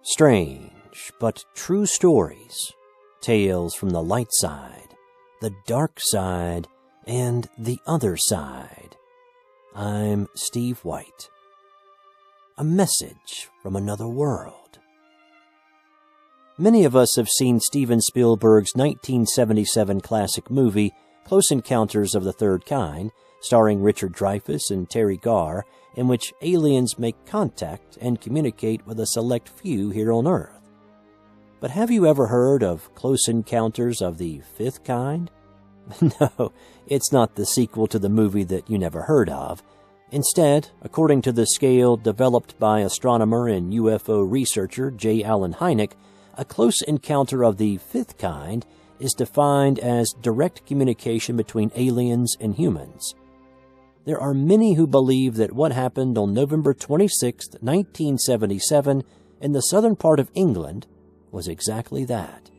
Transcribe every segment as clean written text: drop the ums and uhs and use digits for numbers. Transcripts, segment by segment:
Strange but true stories, tales from the light side, the dark side, and the other side. I'm Steve White. A message from another world. Many of us have seen Steven Spielberg's 1977 classic movie, Close Encounters of the Third Kind, starring Richard Dreyfuss and Terry Garr, in which aliens make contact and communicate with a select few here on Earth. But have you ever heard of Close Encounters of the Fifth Kind? No, it's not the sequel to the movie that you never heard of. Instead, according to the scale developed by astronomer and UFO researcher J. Allen Hynek, a close encounter of the fifth kind is defined as direct communication between aliens and humans. There are many who believe that what happened on November 26, 1977, in the southern part of England was exactly that.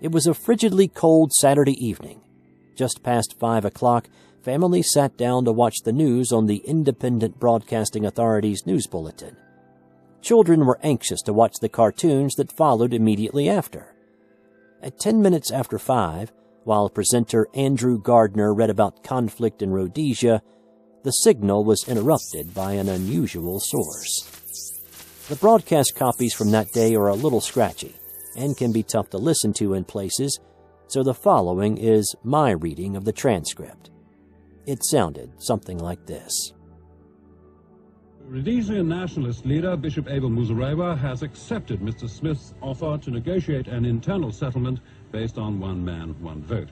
It was a frigidly cold Saturday evening. Just past 5 o'clock, families sat down to watch the news on the Independent Broadcasting Authority's news bulletin. Children were anxious to watch the cartoons that followed immediately after. At 10 minutes after 5, while presenter Andrew Gardner read about conflict in Rhodesia, the signal was interrupted by an unusual source. The broadcast copies from that day are a little scratchy and can be tough to listen to in places, so the following is my reading of the transcript. It sounded something like this. Rhodesian nationalist leader Bishop Abel Muzorewa has accepted Mr. Smith's offer to negotiate an internal settlement based on one man, one vote.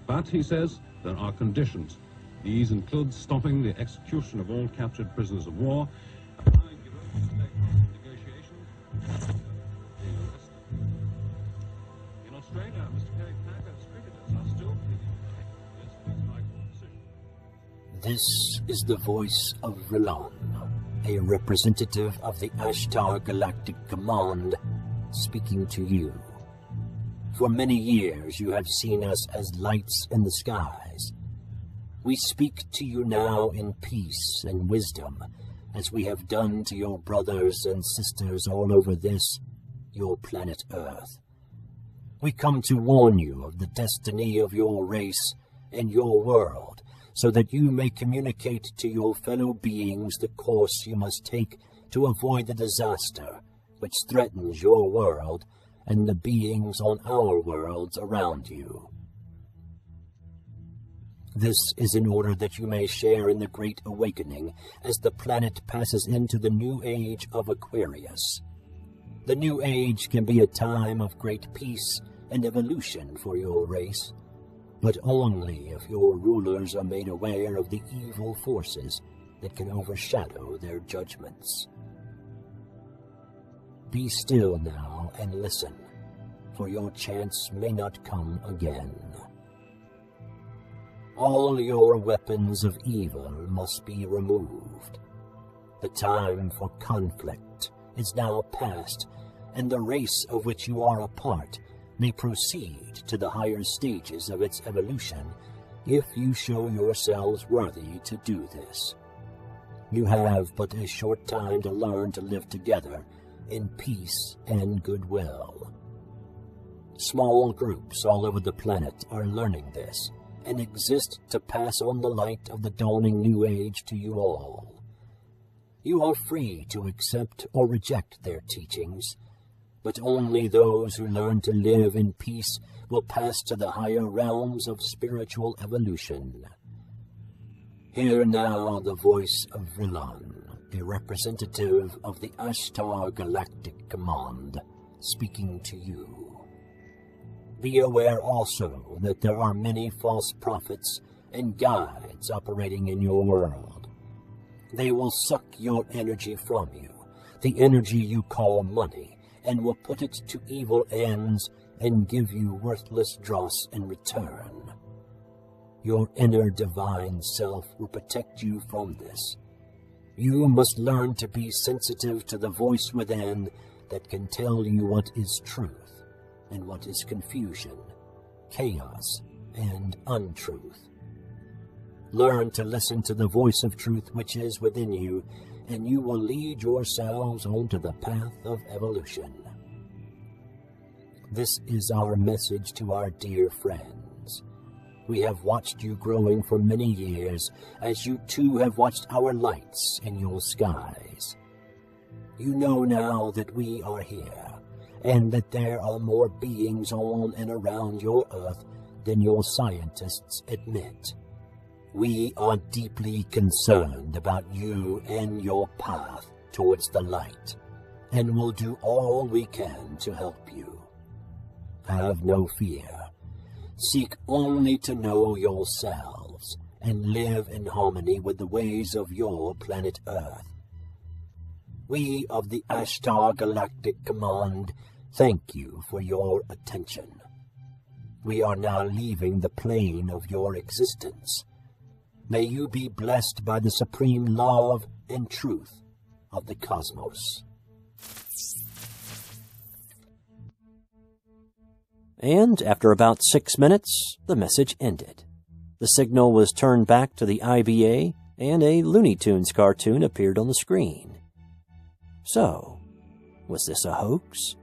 But, he says, there are conditions. These include stopping the execution of all captured prisoners of war, allowing Europe to take negotiations. In Australia, Mr. Kerry Packer's cricketers are still pleading this week's High Court decision. This is the voice of Vrillon, a representative of the Ashtar Galactic Command, speaking to you. For many years you have seen us as lights in the skies. We speak to you now in peace and wisdom, as we have done to your brothers and sisters all over this, your planet Earth. We come to warn you of the destiny of your race and your world, so that you may communicate to your fellow beings the course you must take to avoid the disaster which threatens your world and the beings on our worlds around you. This is in order that you may share in the Great Awakening as the planet passes into the new age of Aquarius. The new age can be a time of great peace and evolution for your race, but only if your rulers are made aware of the evil forces that can overshadow their judgments. Be still now and listen, for your chance may not come again. All your weapons of evil must be removed. The time for conflict is now past, and the race of which you are a part may proceed to the higher stages of its evolution if you show yourselves worthy to do this. You have but a short time to learn to live together in peace and goodwill. Small groups all over the planet are learning this and exist to pass on the light of the dawning new age to you all. You are free to accept or reject their teachings, but only those who learn to live in peace will pass to the higher realms of spiritual evolution. Hear now the voice of Vrillon, a representative of the Ashtar Galactic Command, speaking to you. Be aware also that there are many false prophets and guides operating in your world. They will suck your energy from you, the energy you call money, and will put it to evil ends and give you worthless dross in return. Your inner divine self will protect you from this. You must learn to be sensitive to the voice within that can tell you what is truth and what is confusion, chaos, and untruth. Learn to listen to the voice of truth which is within you, and you will lead yourselves onto the path of evolution. This is our message to our dear friends. We have watched you growing for many years, as you too have watched our lights in your skies. You know now that we are here, and that there are more beings on and around your Earth than your scientists admit. We are deeply concerned about you and your path towards the light, and will do all we can to help you. Have no fear. Seek only to know yourselves, and live in harmony with the ways of your planet Earth. We of the Ashtar Galactic Command thank you for your attention. We are now leaving the plane of your existence. May you be blessed by the supreme love and truth of the cosmos. And after about 6 minutes, the message ended. The signal was turned back to the IBA, and a Looney Tunes cartoon appeared on the screen. So, was this a hoax?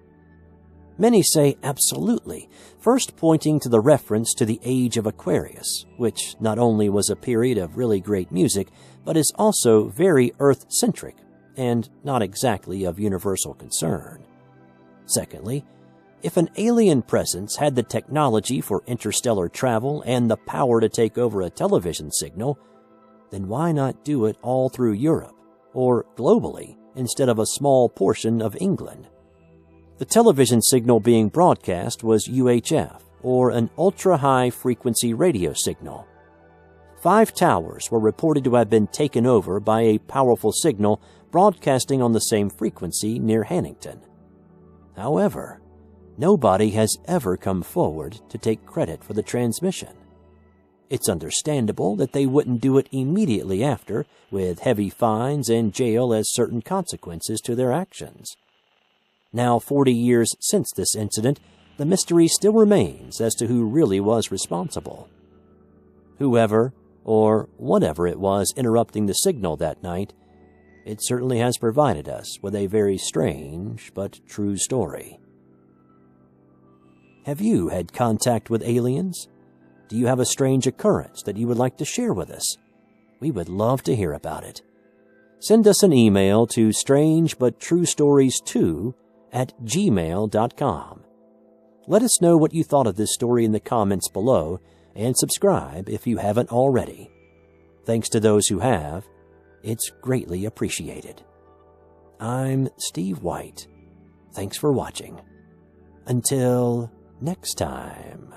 Many say absolutely, first pointing to the reference to the Age of Aquarius, which not only was a period of really great music, but is also very Earth-centric, and not exactly of universal concern. Secondly, if an alien presence had the technology for interstellar travel and the power to take over a television signal, then why not do it all through Europe, or globally, instead of a small portion of England? The television signal being broadcast was UHF, or an ultra-high-frequency radio signal. 5 towers were reported to have been taken over by a powerful signal broadcasting on the same frequency near Hannington. However, nobody has ever come forward to take credit for the transmission. It's understandable that they wouldn't do it immediately after, with heavy fines and jail as certain consequences to their actions. Now 40 years since this incident, the mystery still remains as to who really was responsible. Whoever, or whatever it was interrupting the signal that night, it certainly has provided us with a very strange but true story. Have you had contact with aliens? Do you have a strange occurrence that you would like to share with us? We would love to hear about it. Send us an email to strangebutTrueStories2@gmail.com. Let us know what you thought of this story in the comments below, and subscribe if you haven't already. Thanks to those who have. It's greatly appreciated. I'm Steve White. Thanks for watching. Until next time.